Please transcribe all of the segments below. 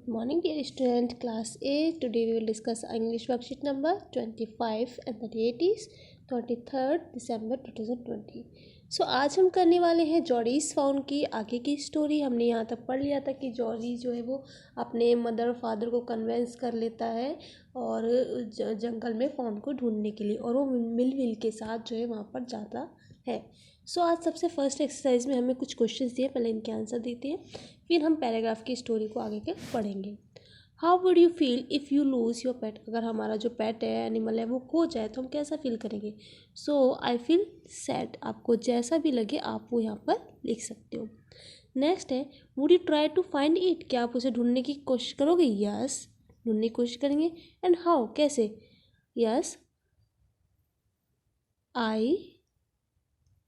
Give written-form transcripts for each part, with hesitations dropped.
Good morning, dear student. Class 8. Today we will discuss English worksheet number 25 and the date is 23rd December 2020. So आज हम करने वाले हैं जॉर्डीज found की आगे की स्टोरी। हमने यहाँ तक पढ़ लिया था कि जॉर्डी जो है वो अपने मदर और फादर को कन्वेंस कर लेता है और जंगल में फाउंड को ढूंढने के लिए, और वो मिलविल के साथ जो है वहाँ पर जाता है। सो आज सबसे फर्स्ट एक्सरसाइज में हमें कुछ क्वेश्चंस दिए, पहले इनके आंसर देते हैं, फिर हम पैराग्राफ की स्टोरी को आगे के पढ़ेंगे। How would you feel if you lose your पेट? अगर हमारा जो पेट है, एनिमल है, वो खो जाए तो हम कैसा फील करेंगे? सो आई फील सैड। आपको जैसा भी लगे आप वो यहाँ पर लिख सकते हो। नेक्स्ट है, would you try to find it? क्या आप उसे ढूंढने की कोशिश करोगे? यस, ढूंढने की कोशिश करेंगे। And how? कैसे? Yes, I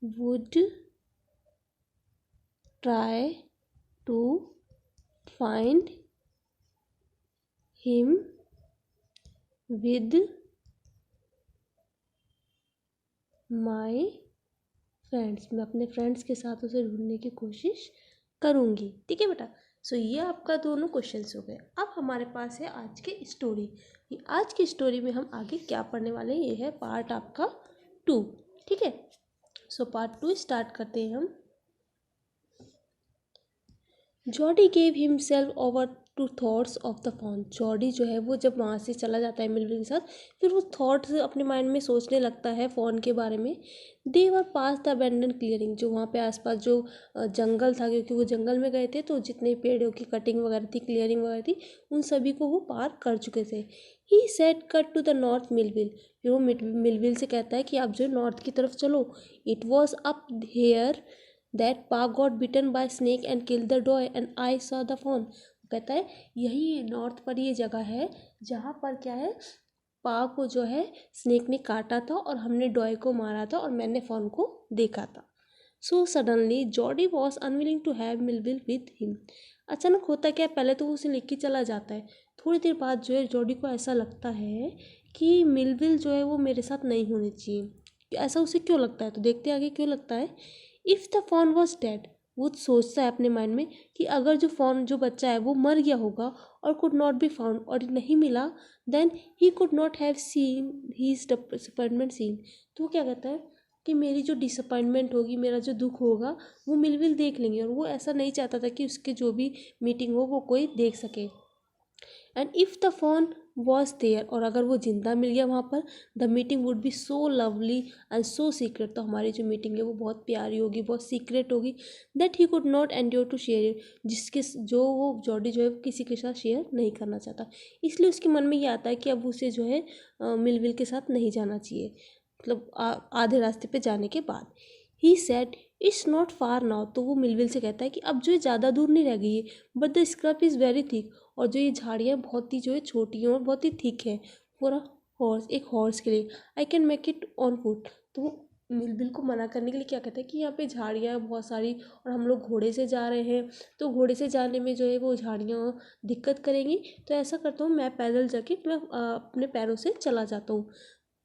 would try to find him with my friends। मैं अपने फ्रेंड्स के साथ उसे ढूंढने की कोशिश करूँगी। ठीक है बेटा। सो ये आपका दोनों क्वेश्चंस हो गए। अब हमारे पास है आज की स्टोरी। आज की स्टोरी में हम आगे क्या पढ़ने वाले हैं, ये है पार्ट आपका 2। ठीक है। सो पार्ट 2 स्टार्ट करते हैं हम। Jody gave himself over to thoughts of the found. Jody जो है वो जब वहाँ से चला जाता है मिलविल के साथ, फिर वो थॉट्स अपने माइंड में सोचने लगता है फाउंड के बारे में। दे वर पास द अबैंडन क्लियरिंग। जो वहाँ पे आसपास जो जंगल था, क्योंकि वो जंगल में गए थे तो जितने पेड़ों की कटिंग वगैरह थी, क्लियरिंग वगैरह थी, उन सभी को वो पार कर चुके थे। He said cut to the north Millwheel. फिर वो मिलविल से कहता है कि आप जो नॉर्थ की तरफ चलो। It was up here that Pa got bitten by snake and killed the doe and I saw the fawn। कहता है यही नॉर्थ पर ये जगह है जहाँ पर क्या है, पा को जो है स्नेक ने काटा था और हमने डॉय को मारा था और मैंने फॉन को देखा था। So suddenly Jody was unwilling to have Millwheel with him. अचानक होता क्या, पहले तो वो उसे लेके चला जाता है, थोड़ी देर बाद जो है जॉर्डी को ऐसा लगता है कि मिलविल जो है वो मेरे साथ नहीं होनी चाहिए। ऐसा उसे क्यों लगता है, तो देखते आगे क्यों लगता है। If the fawn was dead, वो सोचता है अपने माइंड में कि अगर जो फॉन जो बच्चा है वो मर गया होगा और कुड नॉट बी फाउंड और नहीं मिला, then he could not have seen his disappointment seen. तो वो क्या कहता है कि मेरी जो डिसअपॉइंटमेंट होगी, मेरा जो दुख होगा, वो मिलविल देख लेंगे, और वो ऐसा नहीं चाहता था कि उसके जो भी मीटिंग हो वो कोई देख सके। And if the fawn was there, और अगर वो जिंदा मिल गया वहाँ पर, the meeting would be so lovely and so secret. तो हमारी जो मीटिंग है वो बहुत प्यारी होगी, बहुत सीक्रेट होगी। That he could not endure to share it, जिसके जो वो जॉर्डी जो है किसी के साथ शेयर नहीं करना चाहता। इसलिए उसके मन में ये आता है कि अब उसे जो है मिलविल के साथ नहीं जाना चाहिए, मतलब आधे रास्ते पे जाने के बाद। He said it's not far now. तो वो मिलविल से कहता है कि अब जो है ज़्यादा दूर नहीं रह गई है, but the scrub is very thick. और जो ये झाड़ियाँ बहुत ही जो है छोटी हैं और बहुत ही थिक है फॉर अ हॉर्स, एक हॉर्स के लिए। I can make it on foot. तो वो मिलविल को मना करने के लिए क्या कहता है कि यहाँ पे झाड़ियाँ हैं बहुत सारी और हम लोग घोड़े से जा रहे हैं, तो घोड़े से जाने में जो है वो झाड़ियाँ दिक्कत करेंगी, तो ऐसा करता हूँ मैं पैदल जाके मैं अपने पैरों से चला जाता हूँ।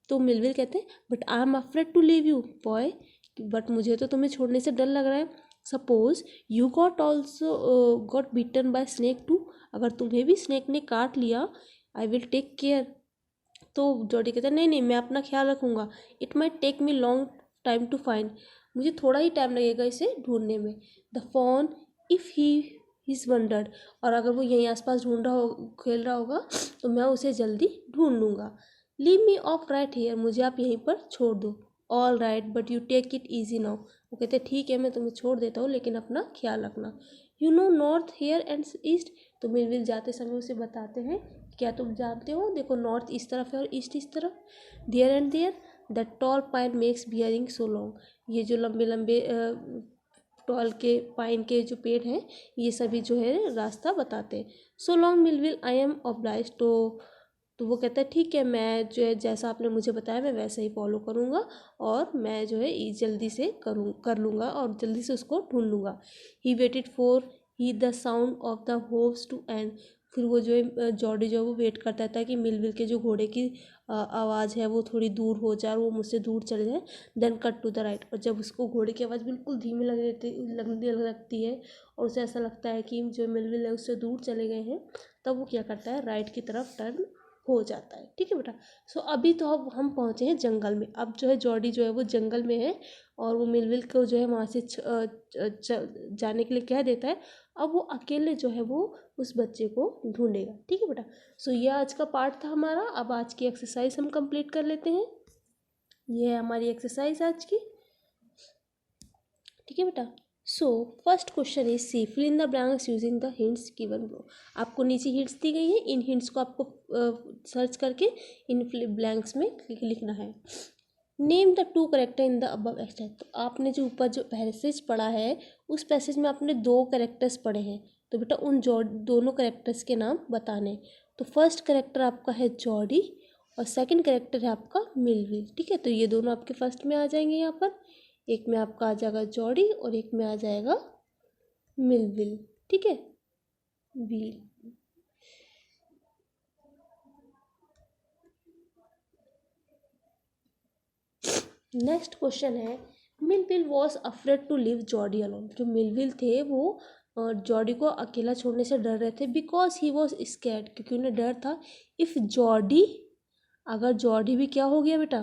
तो मिलविल कहते हैं but I am afraid to leave you boy, but मुझे तो तुम्हें छोड़ने से डर लग रहा है। Suppose you got also got beaten by snake too. अगर तुम्हें भी स्नेक ने काट लिया, आई विल टेक केयर। तो जॉर्डी कहता है नहीं नहीं, मैं अपना ख्याल रखूँगा। It might take me long time to find. मुझे थोड़ा ही टाइम लगेगा इसे ढूंढने में। The fawn if he is wandered, और अगर वो यहीं आसपास ढूंढ रहा हो, खेल रहा होगा, तो मैं उसे जल्दी ढूंढ लूँगा। Leave me off right here, मुझे आप यहीं पर छोड़ दो। All right but you take it easy now. वो कहते हैं ठीक है मैं तुम्हें छोड़ देता हूँ, लेकिन अपना ख्याल रखना। You know north here and east. तो मिलविल जाते समय उसे बताते हैं, क्या तुम जानते हो, देखो नॉर्थ इस तरफ है और ईस्ट इस तरफ। There and there the tall pine makes bearing so long. ये जो लंबे लंबे टॉल के पाइन के जो पेड़ हैं, ये सभी जो है रास्ता बताते हैं। So long Millville I am obliged. तो वो कहता है ठीक है, मैं जो है जैसा आपने मुझे बताया मैं वैसे ही फॉलो करूँगा, और मैं जो है जल्दी से कर लूँगा और जल्दी से उसको ढूंढ लूँगा। He waited for he the sound of the hooves to end. फिर वो जो है जॉडी जो है वो वेट करता था कि मिलविल के जो घोड़े की आवाज़ है वो थोड़ी दूर हो जाए और वो मुझसे दूर चले जाए। Then cut to the right, और जब उसको घोड़े की आवाज़ बिल्कुल धीमी लगने लगती है और उसे ऐसा लगता है कि जो मिलविल है उससे दूर चले गए हैं, तब वो क्या करता है, राइट की तरफ टर्न हो जाता है। ठीक है बेटा। सो अभी तो अब हम पहुँचे हैं जंगल में। अब जो है जॉडी जो है वो जंगल में है और वो मिलविल को जो है वहाँ से जाने के लिए कह देता है। अब वो अकेले जो है वो उस बच्चे को ढूंढेगा। ठीक है बेटा। सो ये आज का पार्ट था हमारा। अब आज की एक्सरसाइज हम कंप्लीट कर लेते हैं। ये है हमारी एक्सरसाइज आज की। ठीक है बेटा। So first question is C fill in the blanks using the hints given below. आपको नीचे हिंट्स दी गई है, इन हिंट्स को आपको सर्च करके इन ब्लैंक्स में लिखना है। Name the two character in the above extract. तो आपने जो ऊपर जो पैसेज पढ़ा है उस पैसेज में आपने 2 करेक्टर्स पढ़े हैं, तो बेटा उन दोनों करेक्टर्स के नाम बताने। तो फर्स्ट करेक्टर आपका है जॉडी और सेकंड करेक्टर है आपका मिलविल। ठीक है, तो ये दोनों आपके फर्स्ट में आ जाएंगे। यहाँ पर एक में आपका आ जाएगा जॉडी और एक में आ जाएगा मिलविल। ठीक है, व्हील। नेक्स्ट क्वेश्चन है Millwheel was afraid to leave Jody alone. जो मिलविल थे वो जॉडी को अकेला छोड़ने से डर रहे थे, बिकॉज ही वॉज स्कैर्ड, क्योंकि उन्हें डर था इफ जॉडी, अगर जॉडी भी क्या हो गया बेटा,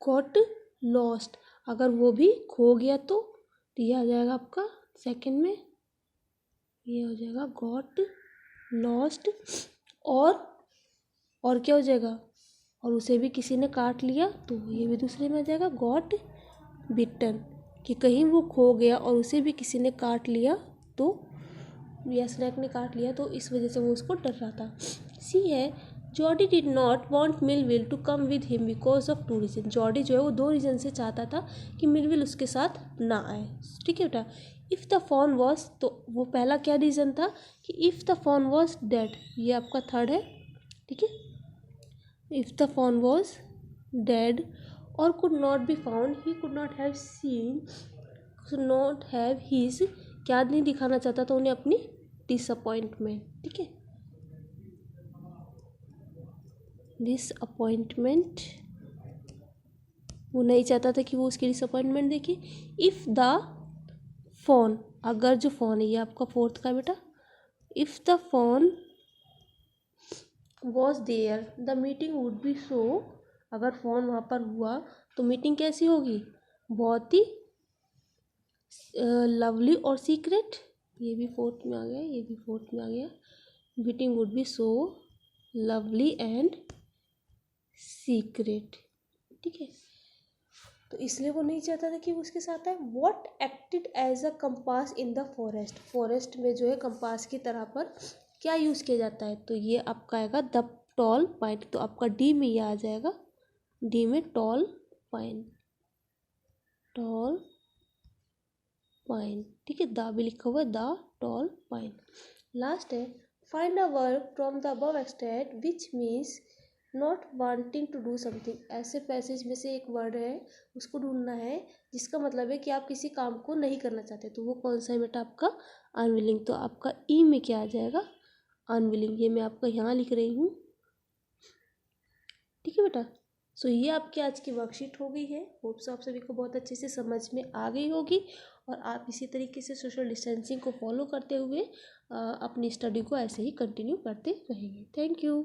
गॉट लॉस्ट, अगर वो भी खो गया तो ये आ जाएगा आपका सेकंड में, ये हो जाएगा गॉट लॉस्ट। और क्या हो जाएगा, और उसे भी किसी ने काट लिया तो ये भी दूसरे में आ जाएगा गॉट बिटन, कि कहीं वो खो गया और उसे भी किसी ने काट लिया तो, या स्नैक ने काट लिया तो इस वजह से वो उसको डर रहा था। सी है Jody did not want Millwheel to come with him because of 2 reason. Jody जो है वो 2 रीज़न से चाहता था कि मिलविल उसके साथ ना आए। ठीक है बेटा। इफ़ द फोन वॉज, तो वो पहला क्या रीज़न था कि if the phone was dead, ये आपका थर्ड है। ठीक है, if the phone was dead और could not be found, he could not have seen, could not have हीज, क्या नहीं दिखाना चाहता था उन्हें अपनी डिसअपॉइंटमेंट। ठीक है, डिसअपॉइंटमेंट, वो नहीं चाहता था कि वो उसकी डिसअपॉइंटमेंट देखे। इफ़ द फोन, अगर जो फ़ोन है, ये आपका फोर्थ का बेटा, if the phone was there the meeting would be so, अगर फ़ोन वहाँ पर हुआ तो मीटिंग कैसी होगी, बहुत ही लवली और सीक्रेट, ये भी फोर्थ में आ गया, ये भी फोर्थ में आ गया। Meeting would be so lovely and secret. ठीक है, तो इसलिए वो नहीं चाहता था कि वो उसके साथ आए। What acted as a compass in the forest, forest में जो है कंपास की तरह पर क्या यूज़ किया जाता है, तो ये आपका आएगा द टॉल पाइन। तो आपका डी में ये आ जाएगा, डी में टॉल पाइन, टॉल पाइन। ठीक है, द भी लिखा हुआ है, द टॉल पाइन। लास्ट है find a verb from the above extract which means not wanting to do something. ऐसे पैसेज में से एक वर्ड है, उसको ढूंढना है जिसका मतलब है कि आप किसी काम को नहीं करना चाहते। तो वो कौन सा है बेटा, आपका अनविलिंग। तो आपका ई में क्या आ जाएगा, अनविलिंग। ये मैं आपका यहाँ लिख रही हूँ। ठीक है बेटा। सो ये आपकी आज की वर्कशीट हो गई है। होप सो आप सभी को बहुत अच्छे से समझ में आ गई होगी और आप इसी तरीके से सोशल डिस्टेंसिंग को फॉलो करते हुए अपनी स्टडी को ऐसे ही कंटिन्यू करते रहेंगे। Thank you.